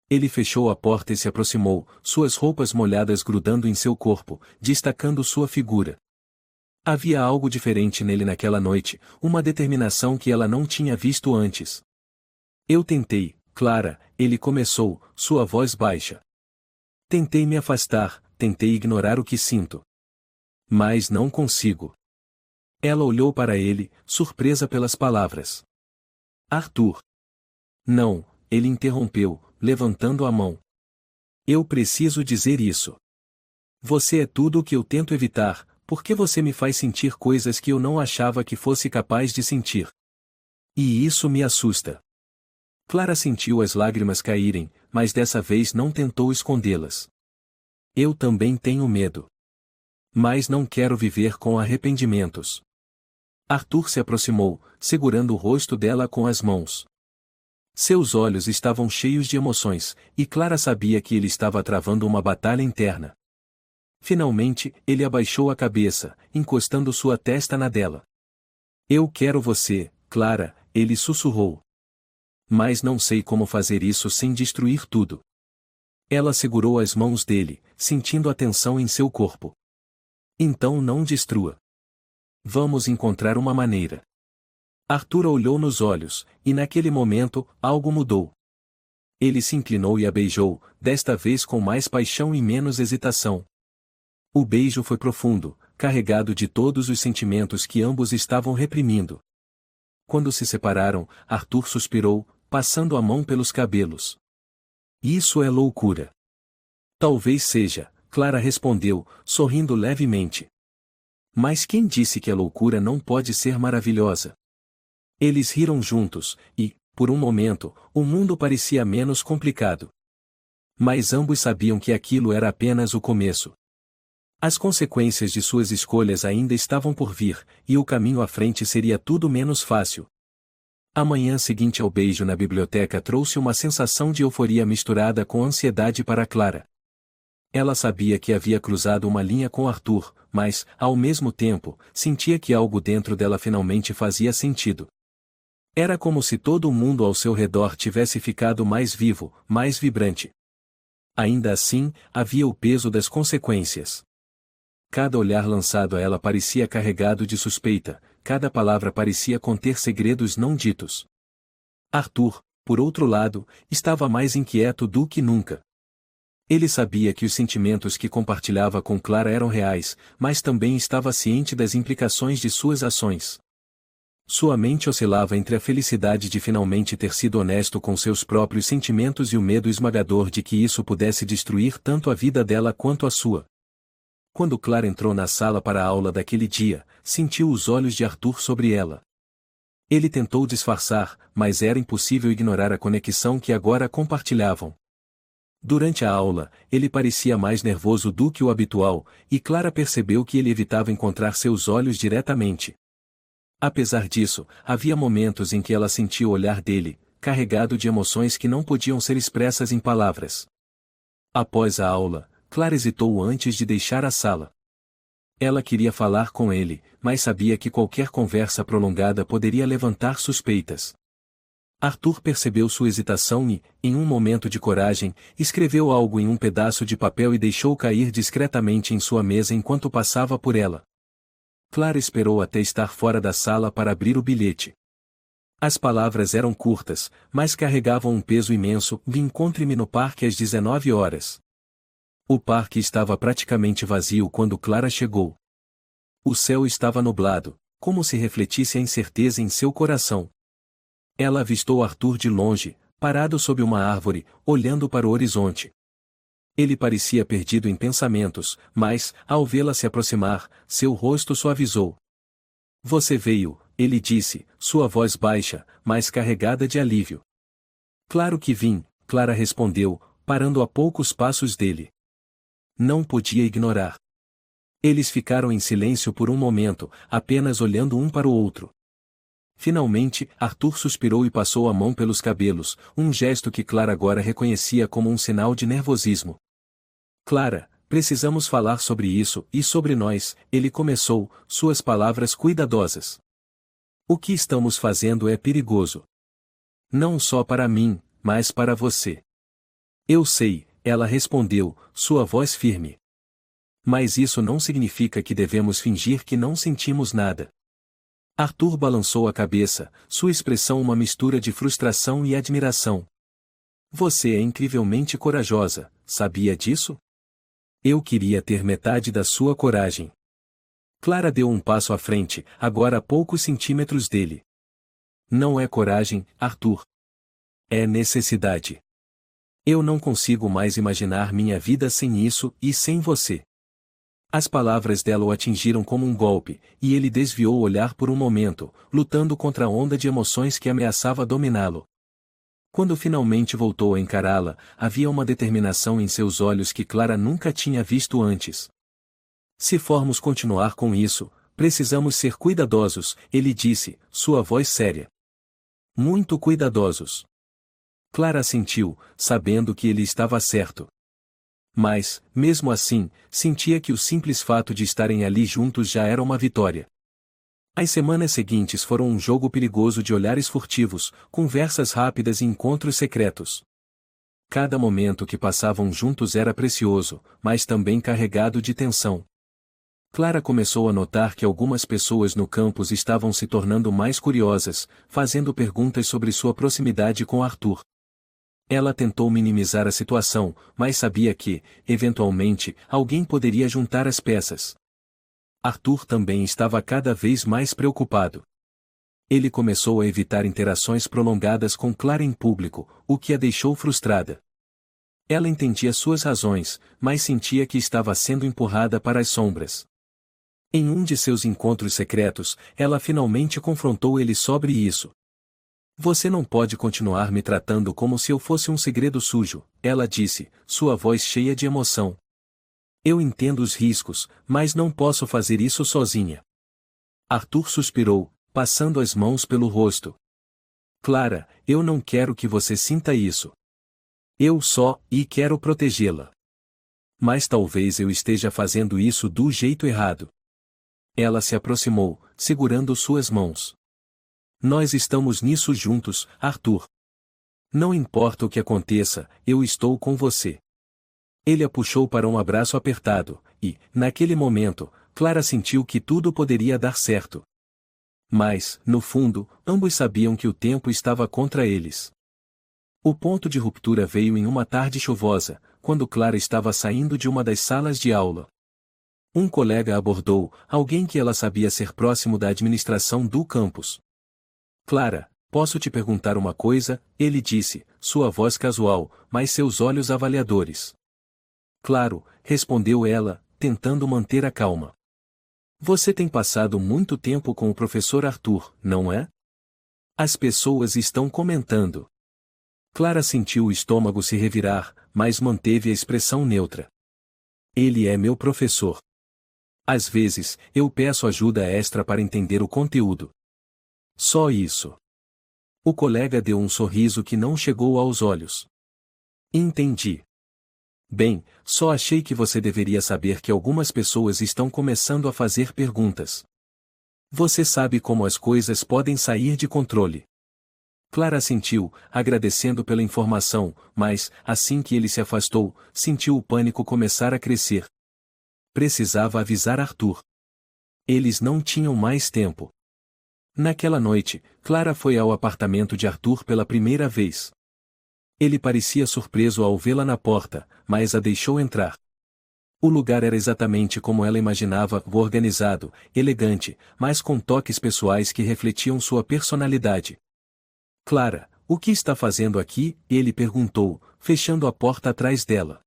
Ele fechou a porta e se aproximou, suas roupas molhadas grudando em seu corpo, destacando sua figura. Havia algo diferente nele naquela noite, uma determinação que ela não tinha visto antes. Eu tentei, Clara, ele começou, sua voz baixa. Tentei me afastar, tentei ignorar o que sinto. Mas não consigo. Ela olhou para ele, surpresa pelas palavras. Arthur. Não, ele interrompeu, levantando a mão. Eu preciso dizer isso. Você é tudo o que eu tento evitar, porque você me faz sentir coisas que eu não achava que fosse capaz de sentir. E isso me assusta. Clara sentiu as lágrimas caírem, mas dessa vez não tentou escondê-las. Eu também tenho medo. Mas não quero viver com arrependimentos. Arthur se aproximou, segurando o rosto dela com as mãos. Seus olhos estavam cheios de emoções, e Clara sabia que ele estava travando uma batalha interna. Finalmente, ele abaixou a cabeça, encostando sua testa na dela. Eu quero você, Clara, ele sussurrou. Mas não sei como fazer isso sem destruir tudo. Ela segurou as mãos dele, sentindo a tensão em seu corpo. Então não destrua. Vamos encontrar uma maneira. Arthur a olhou nos olhos, e naquele momento, algo mudou. Ele se inclinou e a beijou, desta vez com mais paixão e menos hesitação. O beijo foi profundo, carregado de todos os sentimentos que ambos estavam reprimindo. Quando se separaram, Arthur suspirou, passando a mão pelos cabelos. Isso é loucura. Talvez seja, Clara respondeu, sorrindo levemente. Mas quem disse que a loucura não pode ser maravilhosa? Eles riram juntos, e, por um momento, o mundo parecia menos complicado. Mas ambos sabiam que aquilo era apenas o começo. As consequências de suas escolhas ainda estavam por vir, e o caminho à frente seria tudo menos fácil. A manhã seguinte ao beijo na biblioteca trouxe uma sensação de euforia misturada com ansiedade para Clara. Ela sabia que havia cruzado uma linha com Arthur, mas, ao mesmo tempo, sentia que algo dentro dela finalmente fazia sentido. Era como se todo o mundo ao seu redor tivesse ficado mais vivo, mais vibrante. Ainda assim, havia o peso das consequências. Cada olhar lançado a ela parecia carregado de suspeita, cada palavra parecia conter segredos não ditos. Arthur, por outro lado, estava mais inquieto do que nunca. Ele sabia que os sentimentos que compartilhava com Clara eram reais, mas também estava ciente das implicações de suas ações. Sua mente oscilava entre a felicidade de finalmente ter sido honesto com seus próprios sentimentos e o medo esmagador de que isso pudesse destruir tanto a vida dela quanto a sua. Quando Clara entrou na sala para a aula daquele dia, sentiu os olhos de Arthur sobre ela. Ele tentou disfarçar, mas era impossível ignorar a conexão que agora compartilhavam. Durante a aula, ele parecia mais nervoso do que o habitual, e Clara percebeu que ele evitava encontrar seus olhos diretamente. Apesar disso, havia momentos em que ela sentia o olhar dele, carregado de emoções que não podiam ser expressas em palavras. Após a aula, Clara hesitou antes de deixar a sala. Ela queria falar com ele, mas sabia que qualquer conversa prolongada poderia levantar suspeitas. Arthur percebeu sua hesitação e, em um momento de coragem, escreveu algo em um pedaço de papel e deixou cair discretamente em sua mesa enquanto passava por ela. Clara esperou até estar fora da sala para abrir o bilhete. As palavras eram curtas, mas carregavam um peso imenso. Encontre-me no parque às 19 horas. O parque estava praticamente vazio quando Clara chegou. O céu estava nublado, como se refletisse a incerteza em seu coração. Ela avistou Arthur de longe, parado sob uma árvore, olhando para o horizonte. Ele parecia perdido em pensamentos, mas, ao vê-la se aproximar, seu rosto suavizou. Você veio, ele disse, sua voz baixa, mas carregada de alívio. Claro que vim, Clara respondeu, parando a poucos passos dele. Não podia ignorar. Eles ficaram em silêncio por um momento, apenas olhando um para o outro. Finalmente, Arthur suspirou e passou a mão pelos cabelos, um gesto que Clara agora reconhecia como um sinal de nervosismo. Clara, precisamos falar sobre isso e sobre nós, ele começou, suas palavras cuidadosas. O que estamos fazendo é perigoso. Não só para mim, mas para você. Eu sei, ela respondeu, sua voz firme. Mas isso não significa que devemos fingir que não sentimos nada. Arthur balançou a cabeça, sua expressão uma mistura de frustração e admiração. Você é incrivelmente corajosa, sabia disso? Eu queria ter metade da sua coragem. Clara deu um passo à frente, agora a poucos centímetros dele. Não é coragem, Arthur. É necessidade. Eu não consigo mais imaginar minha vida sem isso e sem você. As palavras dela o atingiram como um golpe, e ele desviou o olhar por um momento, lutando contra a onda de emoções que ameaçava dominá-lo. Quando finalmente voltou a encará-la, havia uma determinação em seus olhos que Clara nunca tinha visto antes. Se formos continuar com isso, precisamos ser cuidadosos, ele disse, sua voz séria. Muito cuidadosos. Clara assentiu, sabendo que ele estava certo. Mas, mesmo assim, sentia que o simples fato de estarem ali juntos já era uma vitória. As semanas seguintes foram um jogo perigoso de olhares furtivos, conversas rápidas e encontros secretos. Cada momento que passavam juntos era precioso, mas também carregado de tensão. Clara começou a notar que algumas pessoas no campus estavam se tornando mais curiosas, fazendo perguntas sobre sua proximidade com Arthur. Ela tentou minimizar a situação, mas sabia que, eventualmente, alguém poderia juntar as peças. Arthur também estava cada vez mais preocupado. Ele começou a evitar interações prolongadas com Clara em público, o que a deixou frustrada. Ela entendia suas razões, mas sentia que estava sendo empurrada para as sombras. Em um de seus encontros secretos, ela finalmente confrontou ele sobre isso. Você não pode continuar me tratando como se eu fosse um segredo sujo, ela disse, sua voz cheia de emoção. Eu entendo os riscos, mas não posso fazer isso sozinha. Arthur suspirou, passando as mãos pelo rosto. Clara, eu não quero que você sinta isso. Eu só quero protegê-la. Mas talvez eu esteja fazendo isso do jeito errado. Ela se aproximou, segurando suas mãos. Nós estamos nisso juntos, Arthur. Não importa o que aconteça, eu estou com você. Ele a puxou para um abraço apertado, e, naquele momento, Clara sentiu que tudo poderia dar certo. Mas, no fundo, ambos sabiam que o tempo estava contra eles. O ponto de ruptura veio em uma tarde chuvosa, quando Clara estava saindo de uma das salas de aula. Um colega abordou, alguém que ela sabia ser próximo da administração do campus. Clara, posso te perguntar uma coisa? Ele disse, sua voz casual, mas seus olhos avaliadores. Claro, respondeu ela, tentando manter a calma. Você tem passado muito tempo com o professor Arthur, não é? As pessoas estão comentando. Clara sentiu o estômago se revirar, mas manteve a expressão neutra. Ele é meu professor. Às vezes, eu peço ajuda extra para entender o conteúdo. Só isso. O colega deu um sorriso que não chegou aos olhos. Entendi. Bem, só achei que você deveria saber que algumas pessoas estão começando a fazer perguntas. Você sabe como as coisas podem sair de controle. Clara assentiu, agradecendo pela informação, mas, assim que ele se afastou, sentiu o pânico começar a crescer. Precisava avisar Arthur. Eles não tinham mais tempo. Naquela noite, Clara foi ao apartamento de Arthur pela primeira vez. Ele parecia surpreso ao vê-la na porta, mas a deixou entrar. O lugar era exatamente como ela imaginava, organizado, elegante, mas com toques pessoais que refletiam sua personalidade. Clara, o que está fazendo aqui? Ele perguntou, fechando a porta atrás dela.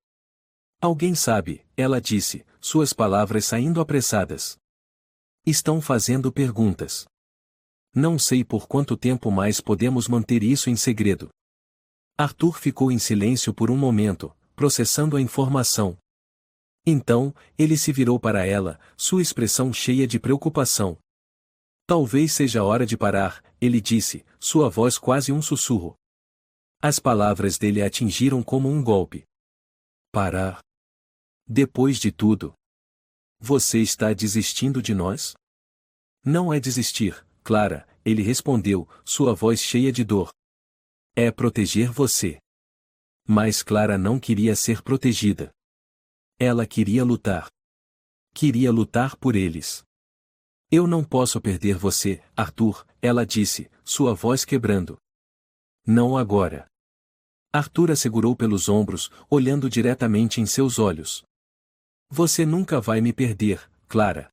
Alguém sabe, ela disse, suas palavras saindo apressadas. Estão fazendo perguntas. Não sei por quanto tempo mais podemos manter isso em segredo. Arthur ficou em silêncio por um momento, processando a informação. Então, ele se virou para ela, sua expressão cheia de preocupação. Talvez seja hora de parar, ele disse, sua voz quase um sussurro. As palavras dele a atingiram como um golpe. Parar? Depois de tudo. Você está desistindo de nós? Não é desistir, Clara, ele respondeu, sua voz cheia de dor. É proteger você. Mas Clara não queria ser protegida. Ela queria lutar. Queria lutar por eles. Eu não posso perder você, Arthur, ela disse, sua voz quebrando. Não agora. Arthur a segurou pelos ombros, olhando diretamente em seus olhos. Você nunca vai me perder, Clara.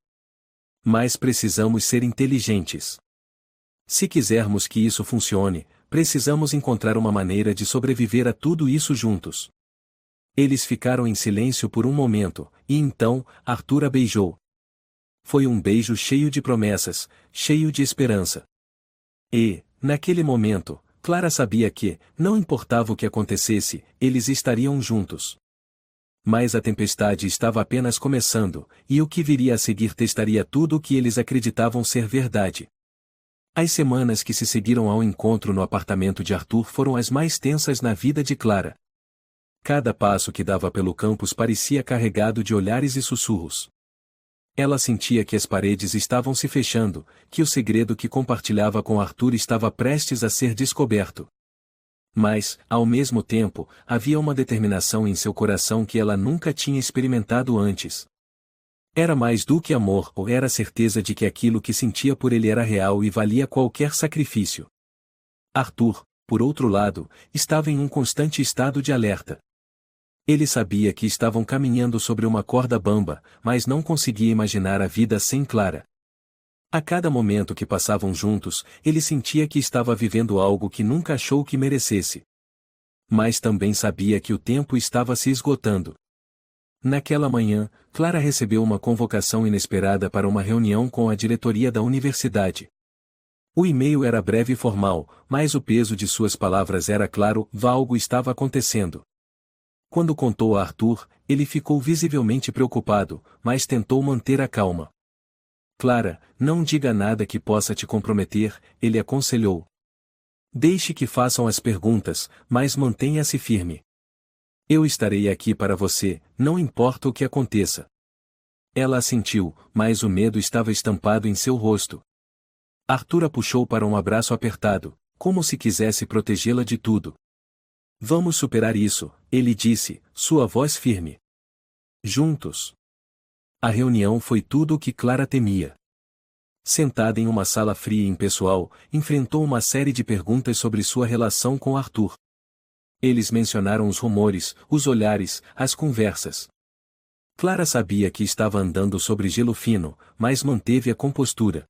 Mas precisamos ser inteligentes. Se quisermos que isso funcione, precisamos encontrar uma maneira de sobreviver a tudo isso juntos. Eles ficaram em silêncio por um momento, e então, Arthur a beijou. Foi um beijo cheio de promessas, cheio de esperança. E, naquele momento, Clara sabia que, não importava o que acontecesse, eles estariam juntos. Mas a tempestade estava apenas começando, e o que viria a seguir testaria tudo o que eles acreditavam ser verdade. As semanas que se seguiram ao encontro no apartamento de Arthur foram as mais tensas na vida de Clara. Cada passo que dava pelo campus parecia carregado de olhares e sussurros. Ela sentia que as paredes estavam se fechando, que o segredo que compartilhava com Arthur estava prestes a ser descoberto. Mas, ao mesmo tempo, havia uma determinação em seu coração que ela nunca tinha experimentado antes. Era mais do que amor, ou era a certeza de que aquilo que sentia por ele era real e valia qualquer sacrifício. Arthur, por outro lado, estava em um constante estado de alerta. Ele sabia que estavam caminhando sobre uma corda bamba, mas não conseguia imaginar a vida sem Clara. A cada momento que passavam juntos, ele sentia que estava vivendo algo que nunca achou que merecesse. Mas também sabia que o tempo estava se esgotando. Naquela manhã, Clara recebeu uma convocação inesperada para uma reunião com a diretoria da universidade. O e-mail era breve e formal, mas o peso de suas palavras era claro: algo estava acontecendo. Quando contou a Arthur, ele ficou visivelmente preocupado, mas tentou manter a calma. Clara, não diga nada que possa te comprometer, ele aconselhou. Deixe que façam as perguntas, mas mantenha-se firme. Eu estarei aqui para você, não importa o que aconteça. Ela assentiu, mas o medo estava estampado em seu rosto. Arthur a puxou para um abraço apertado, como se quisesse protegê-la de tudo. Vamos superar isso, ele disse, sua voz firme. Juntos. A reunião foi tudo o que Clara temia. Sentada em uma sala fria e impessoal, enfrentou uma série de perguntas sobre sua relação com Arthur. Eles mencionaram os rumores, os olhares, as conversas. Clara sabia que estava andando sobre gelo fino, mas manteve a compostura.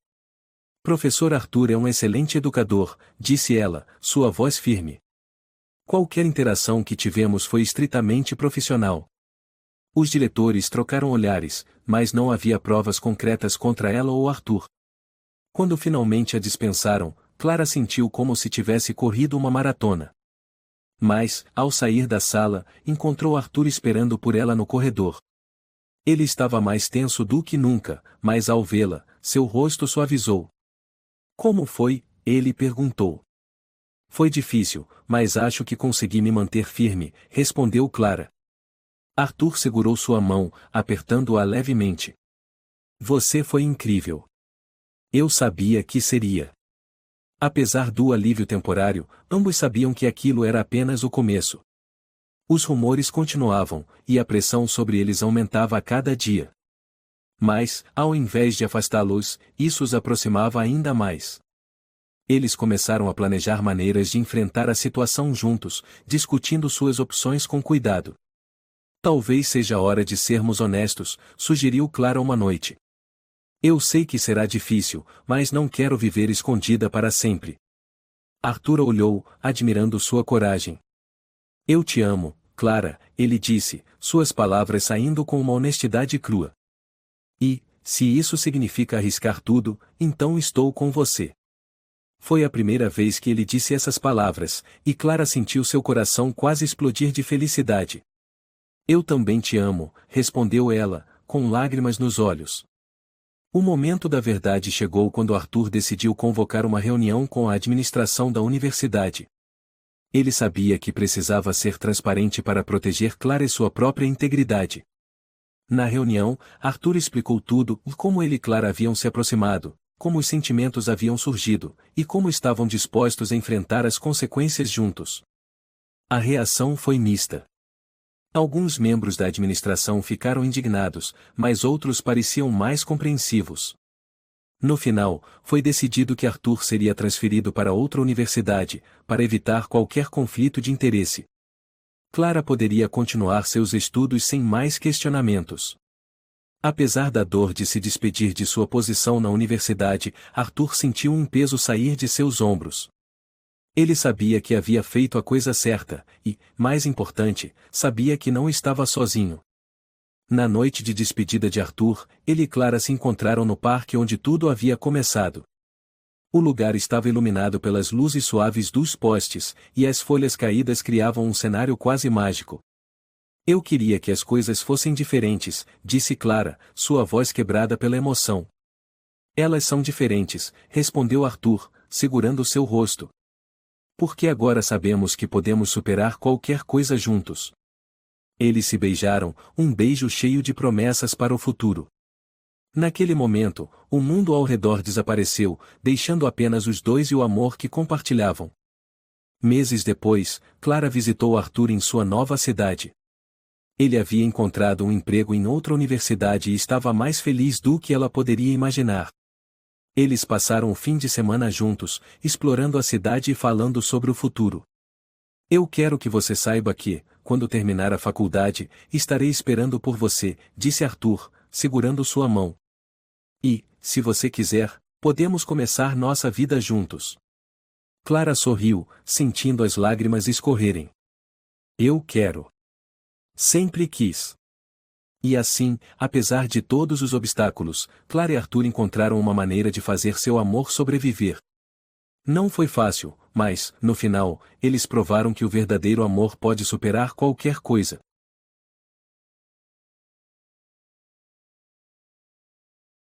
Professor Arthur é um excelente educador, disse ela, sua voz firme. Qualquer interação que tivemos foi estritamente profissional. Os diretores trocaram olhares, mas não havia provas concretas contra ela ou Arthur. Quando finalmente a dispensaram, Clara sentiu como se tivesse corrido uma maratona. Mas, ao sair da sala, encontrou Arthur esperando por ela no corredor. Ele estava mais tenso do que nunca, mas ao vê-la, seu rosto suavizou. Como foi? Ele perguntou. Foi difícil, mas acho que consegui me manter firme, respondeu Clara. Arthur segurou sua mão, apertando-a levemente. Você foi incrível. Eu sabia que seria. Apesar do alívio temporário, ambos sabiam que aquilo era apenas o começo. Os rumores continuavam, e a pressão sobre eles aumentava a cada dia. Mas, ao invés de afastá-los, isso os aproximava ainda mais. Eles começaram a planejar maneiras de enfrentar a situação juntos, discutindo suas opções com cuidado. Talvez seja hora de sermos honestos, sugeriu Clara uma noite. Eu sei que será difícil, mas não quero viver escondida para sempre. Arthur a olhou, admirando sua coragem. Eu te amo, Clara, ele disse, suas palavras saindo com uma honestidade crua. E, se isso significa arriscar tudo, então estou com você. Foi a primeira vez que ele disse essas palavras, e Clara sentiu seu coração quase explodir de felicidade. Eu também te amo, respondeu ela, com lágrimas nos olhos. O momento da verdade chegou quando Arthur decidiu convocar uma reunião com a administração da universidade. Ele sabia que precisava ser transparente para proteger Clara e sua própria integridade. Na reunião, Arthur explicou tudo, como ele e Clara haviam se aproximado, como os sentimentos haviam surgido, e como estavam dispostos a enfrentar as consequências juntos. A reação foi mista. Alguns membros da administração ficaram indignados, mas outros pareciam mais compreensivos. No final, foi decidido que Arthur seria transferido para outra universidade, para evitar qualquer conflito de interesse. Clara poderia continuar seus estudos sem mais questionamentos. Apesar da dor de se despedir de sua posição na universidade, Arthur sentiu um peso sair de seus ombros. Ele sabia que havia feito a coisa certa, e, mais importante, sabia que não estava sozinho. Na noite de despedida de Arthur, ele e Clara se encontraram no parque onde tudo havia começado. O lugar estava iluminado pelas luzes suaves dos postes, e as folhas caídas criavam um cenário quase mágico. Eu queria que as coisas fossem diferentes, disse Clara, sua voz quebrada pela emoção. Elas são diferentes, respondeu Arthur, segurando seu rosto. Porque agora sabemos que podemos superar qualquer coisa juntos. Eles se beijaram, um beijo cheio de promessas para o futuro. Naquele momento, o mundo ao redor desapareceu, deixando apenas os dois e o amor que compartilhavam. Meses depois, Clara visitou Arthur em sua nova cidade. Ele havia encontrado um emprego em outra universidade e estava mais feliz do que ela poderia imaginar. Eles passaram o fim de semana juntos, explorando a cidade e falando sobre o futuro. Eu quero que você saiba que, quando terminar a faculdade, estarei esperando por você, disse Arthur, segurando sua mão. E, se você quiser, podemos começar nossa vida juntos. Clara sorriu, sentindo as lágrimas escorrerem. Eu quero. Sempre quis. E assim, apesar de todos os obstáculos, Clara e Arthur encontraram uma maneira de fazer seu amor sobreviver. Não foi fácil, mas, no final, eles provaram que o verdadeiro amor pode superar qualquer coisa.